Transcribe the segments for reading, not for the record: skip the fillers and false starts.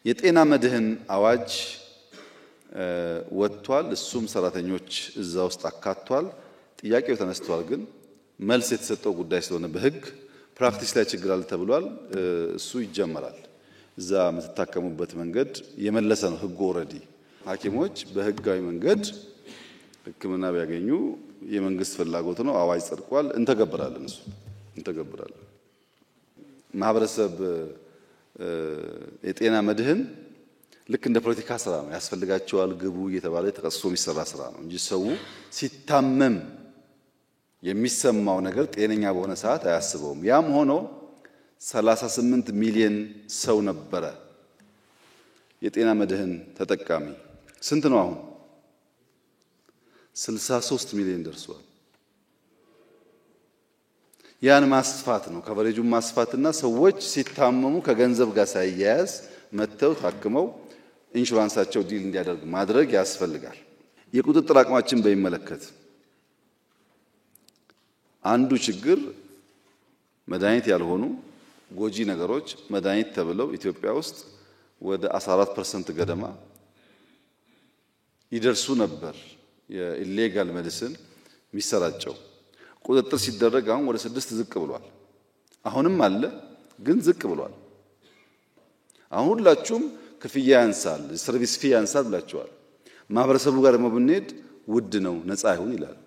የጤና መድህን አዋጅ ወጥቷል። እሱም ሰራተኞች እዛ ውስጥ አካቷል። ጥያቄው ተነስቷል፣ ግን መልስ የተሰጠው ጉዳይ ስለሆነ በህግ ፕራክቲስ ላይ ችግር አለ ተብሏል። እሱ ይጀመራል። እዛ የምትታከሙበት መንገድ የመለሰ ነው ህጉ። ኦሬዲ ሐኪሞች በህጋዊ መንገድ ህክምና ቢያገኙ የመንግስት ፍላጎት ነው። አዋጅ ጸድቋል። እንተገብራለን። እሱ እንተገብራለን። ማህበረሰብ የጤና መድህን ልክ እንደ ፖለቲካ ስራ ነው። ያስፈልጋቸዋል ግቡ እየተባለ ተቀስሶ የሚሰራ ስራ ነው እንጂ ሰው ሲታመም የሚሰማው ነገር ጤነኛ በሆነ ሰዓት አያስበውም። ያም ሆኖ 38 ሚሊዮን ሰው ነበረ የጤና መድህን ተጠቃሚ። ስንት ነው አሁን? 63 ሚሊዮን ደርሷል። ያን ማስፋት ነው፣ ከቨሬጁን ማስፋትና ሰዎች ሲታመሙ ከገንዘብ ጋር ሳይያያዝ መተው ታክመው ኢንሹራንሳቸው ዲል እንዲያደርግ ማድረግ ያስፈልጋል። የቁጥጥር አቅማችን በሚመለከት አንዱ ችግር መድኃኒት ያልሆኑ ጎጂ ነገሮች መድኃኒት ተብለው ኢትዮጵያ ውስጥ ወደ 14% ገደማ ይደርሱ ነበር። የኢሌጋል ሜዲሲን የሚሰራጨው ቁጥጥር ሲደረግ አሁን ወደ 6 ዝቅ ብሏል። አሁንም አለ፣ ግን ዝቅ ብሏል። አሁን ሁላችሁም ክፍያ ያንሳል፣ ሰርቪስ ፊ ያንሳል ብላችኋል። ማህበረሰቡ ጋር ደግሞ ብንሄድ ውድ ነው ነፃ አይሁን ይላል።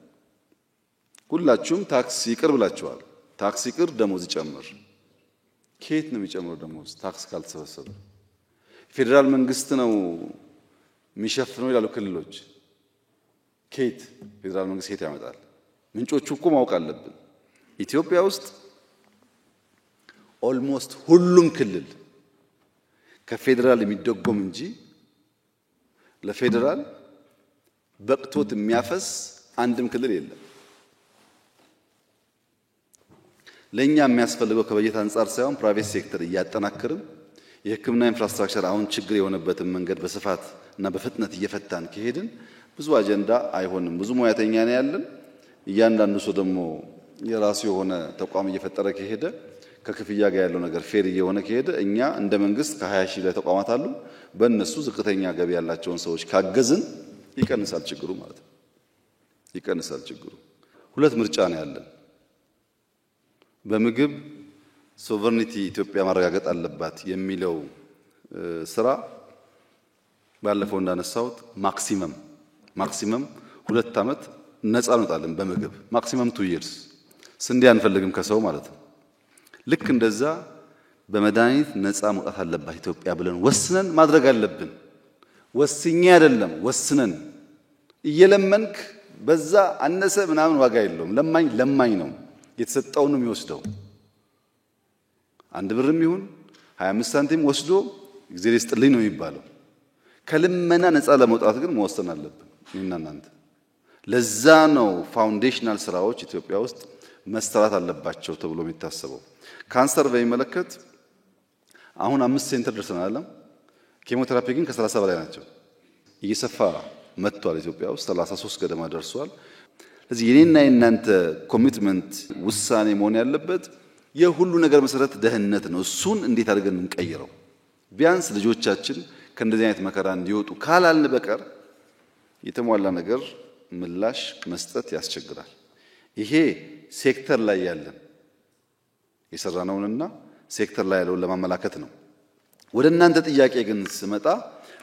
ሁላችሁም ታክስ ይቅር ብላችኋል። ታክስ ይቅር፣ ደሞዝ ይጨምር። ከየት ነው የሚጨምረው ደሞዝ? ታክስ ካልተሰበሰበ ፌደራል መንግስት ነው የሚሸፍነው ይላሉ ክልሎች። ከየት ፌደራል መንግስት ከየት ያመጣል? ምንጮቹ እኮ ማወቅ አለብን። ኢትዮጵያ ውስጥ ኦልሞስት ሁሉም ክልል ከፌደራል የሚደጎም እንጂ ለፌደራል በቅቶት የሚያፈስ አንድም ክልል የለም። ለኛ የሚያስፈልገው ከበጀት አንፃር ሳይሆን ፕራይቬት ሴክተር እያጠናከርን የሕክምና ኢንፍራስትራክቸር አሁን ችግር የሆነበትን መንገድ በስፋት እና በፍጥነት እየፈታን ከሄድን ብዙ አጀንዳ አይሆንም። ብዙ ሙያተኛ ነው ያለን። እያንዳንዱ ሰው ደግሞ የራሱ የሆነ ተቋም እየፈጠረ ከሄደ ከክፍያ ጋር ያለው ነገር ፌር እየሆነ ከሄደ እኛ እንደ መንግስት ከ20 ሺህ ላይ ተቋማት አሉ። በእነሱ ዝቅተኛ ገቢ ያላቸውን ሰዎች ካገዝን ይቀንሳል ችግሩ ማለት ነው። ይቀንሳል ችግሩ። ሁለት ምርጫ ነው ያለን። በምግብ ሶቨርኒቲ ኢትዮጵያ ማረጋገጥ አለባት የሚለው ስራ ባለፈው እንዳነሳሁት ማክሲመም 2 ዓመት ነፃ እንወጣለን በምግብ ማክሲመም 2 years። ስንዴ አንፈልግም ከሰው ማለት ነው። ልክ እንደዛ በመድኃኒት ነፃ መውጣት አለባት ኢትዮጵያ ብለን ወስነን ማድረግ አለብን። ወስኜ አይደለም ወስነን እየለመንክ በዛ አነሰ ምናምን ዋጋ የለውም። ለማኝ ነው የተሰጠው ነው የሚወስደው። 1 ብርም ይሁን 25 ሳንቲም ወስዶ እግዚአብሔር ይስጥልኝ ነው የሚባለው። ከልመና ነፃ ለመውጣት ግን መወሰን አለብን እኔና እናንተ። ለዛ ነው ፋውንዴሽናል ስራዎች ኢትዮጵያ ውስጥ መስተራት አለባቸው ተብሎ የሚታሰበው። ካንሰር በሚመለከት አሁን 5 ሴንተር ደርሰናል። ኬሞቴራፒ ግን ከ30 በላይ ናቸው። እየሰፋ መጥቷል። ኢትዮጵያ ውስጥ 33 ገደማ ደርሷል። ስለዚህ የኔና የናንተ ኮሚትመንት ውሳኔ መሆን ያለበት የሁሉ ነገር መሰረት ደህንነት ነው። እሱን እንዴት አድርገን እንቀይረው? ቢያንስ ልጆቻችን ከእንደዚህ አይነት መከራ እንዲወጡ ካላልን በቀር የተሟላ ነገር ምላሽ መስጠት ያስቸግራል። ይሄ ሴክተር ላይ ያለን የሰራነውንና ሴክተር ላይ ያለውን ለማመላከት ነው። ወደ እናንተ ጥያቄ ግን ስመጣ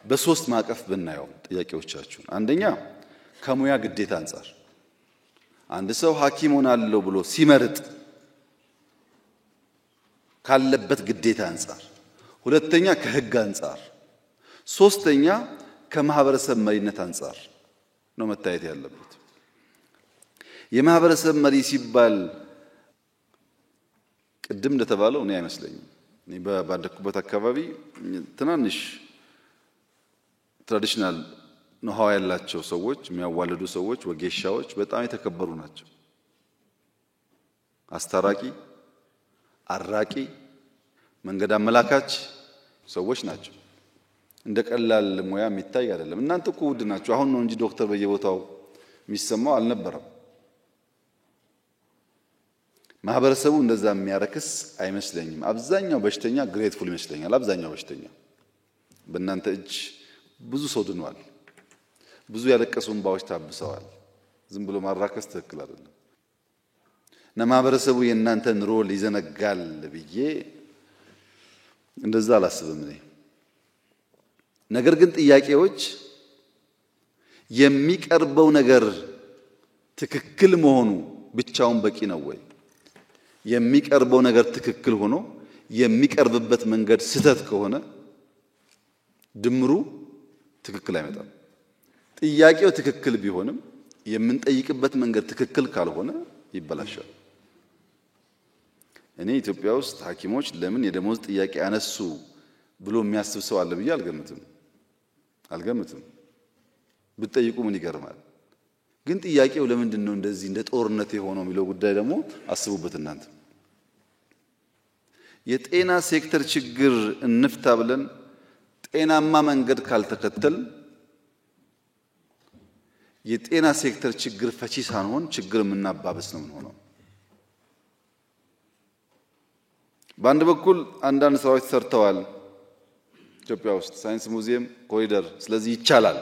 በሶስት ማዕቀፍ ብናየው ጥያቄዎቻችሁን፣ አንደኛ ከሙያ ግዴታ አንፃር አንድ ሰው ሐኪም ሆናለሁ ብሎ ሲመርጥ ካለበት ግዴታ አንፃር፣ ሁለተኛ ከህግ አንፃር፣ ሶስተኛ ከማህበረሰብ መሪነት አንፃር ነው መታየት ያለበት። የማህበረሰብ መሪ ሲባል ቅድም እንደተባለው እኔ አይመስለኝም። እኔ ባደኩበት አካባቢ ትናንሽ ትራዲሽናል ነው ያላቸው ሰዎች፣ የሚያዋልዱ ሰዎች፣ ወጌሻዎች በጣም የተከበሩ ናቸው። አስታራቂ፣ አራቂ፣ መንገድ አመላካች ሰዎች ናቸው። እንደ ቀላል ሙያ የሚታይ አይደለም። እናንተ እኮ ውድ ናችሁ። አሁን ነው እንጂ ዶክተር በየቦታው የሚሰማው አልነበረም። ማህበረሰቡ እንደዛ የሚያረክስ አይመስለኝም። አብዛኛው በሽተኛ ግሬትፉል ይመስለኛል። አብዛኛው በሽተኛ በእናንተ እጅ ብዙ ሰው ድኗል። ብዙ ያለቀሱ እንባዎች ታብሰዋል። ዝም ብሎ ማራከስ ትክክል አይደለም። ማህበረሰቡ የእናንተን ሮል ይዘነጋል ብዬ እንደዛ አላስብም እኔ። ነገር ግን ጥያቄዎች የሚቀርበው ነገር ትክክል መሆኑ ብቻውን በቂ ነው ወይ? የሚቀርበው ነገር ትክክል ሆኖ የሚቀርብበት መንገድ ስህተት ከሆነ ድምሩ ትክክል አይመጣም። ጥያቄው ትክክል ቢሆንም የምንጠይቅበት መንገድ ትክክል ካልሆነ ይበላሻል። እኔ ኢትዮጵያ ውስጥ ሐኪሞች ለምን የደሞዝ ጥያቄ አነሱ ብሎ የሚያስብ ሰው አለ ብዬ አልገምትም። ብትጠይቁ ምን ይገርማል። ግን ጥያቄው ለምንድን ነው እንደዚህ እንደ ጦርነት የሆነው የሚለው ጉዳይ ደግሞ አስቡበት እናንተ። የጤና ሴክተር ችግር እንፍታ ብለን ጤናማ መንገድ ካልተከተል የጤና ሴክተር ችግር ፈቺ ሳንሆን ችግር የምናባብስ ነው የምንሆነው። በአንድ በኩል አንዳንድ ስራዎች ተሰርተዋል ኢትዮጵያ ውስጥ ሳይንስ ሙዚየም፣ ኮሪደር፣ ስለዚህ ይቻላል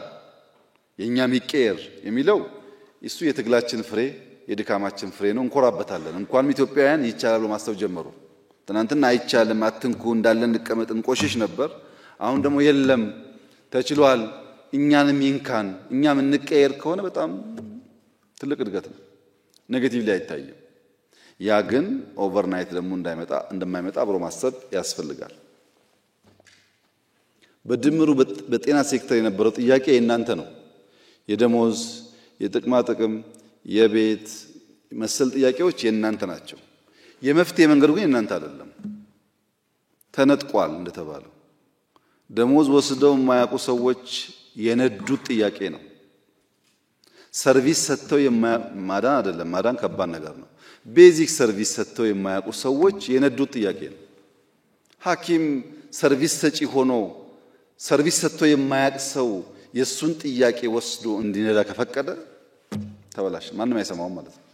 የኛም ይቀየር የሚለው እሱ የትግላችን ፍሬ የድካማችን ፍሬ ነው። እንኮራበታለን። እንኳንም ኢትዮጵያውያን ይቻላል ብሎ ማሰብ ጀመሩ። ትናንትና አይቻልም አትንኩ እንዳለን እንቀመጥ እንቆሽሽ ነበር። አሁን ደግሞ የለም ተችሏል እኛንም ይንካን እኛም እንቀየር ከሆነ በጣም ትልቅ እድገት ነው። ኔጌቲቭ ላይ አይታይም። ያ ግን ኦቨርናይት ደግሞ እንደማይመጣ አብሮ ማሰብ ያስፈልጋል። በድምሩ በጤና ሴክተር የነበረው ጥያቄ የእናንተ ነው። የደሞዝ፣ የጥቅማ ጥቅም፣ የቤት መሰል ጥያቄዎች የእናንተ ናቸው። የመፍትሄ መንገዱ ግን የእናንተ አይደለም። ተነጥቋል እንደተባለው ደሞዝ ወስደው የማያውቁ ሰዎች የነዱት ጥያቄ ነው። ሰርቪስ ሰጥተው ማዳን አይደለም፣ ማዳን ከባድ ነገር ነው። ቤዚክ ሰርቪስ ሰጥተው የማያውቁ ሰዎች የነዱት ጥያቄ ነው። ሐኪም ሰርቪስ ሰጪ ሆኖ ሰርቪስ ሰጥቶ የማያውቅ ሰው የሱን ጥያቄ ወስዶ እንዲነዳ ከፈቀደ ተበላሽ፣ ማንም አይሰማውም ማለት ነው።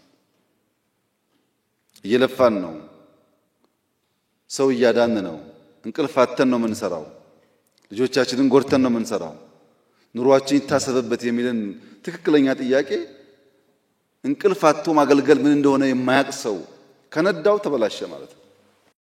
እየለፋን ነው፣ ሰው እያዳን ነው፣ እንቅልፋተን ነው የምንሰራው፣ ልጆቻችንን ጎርተን ነው የምንሰራው፣ ኑሯችን ይታሰብበት የሚልን ትክክለኛ ጥያቄ እንቅልፋቶ ማገልገል ምን እንደሆነ የማያውቅ ሰው ከነዳው ተበላሸ ማለት ነው።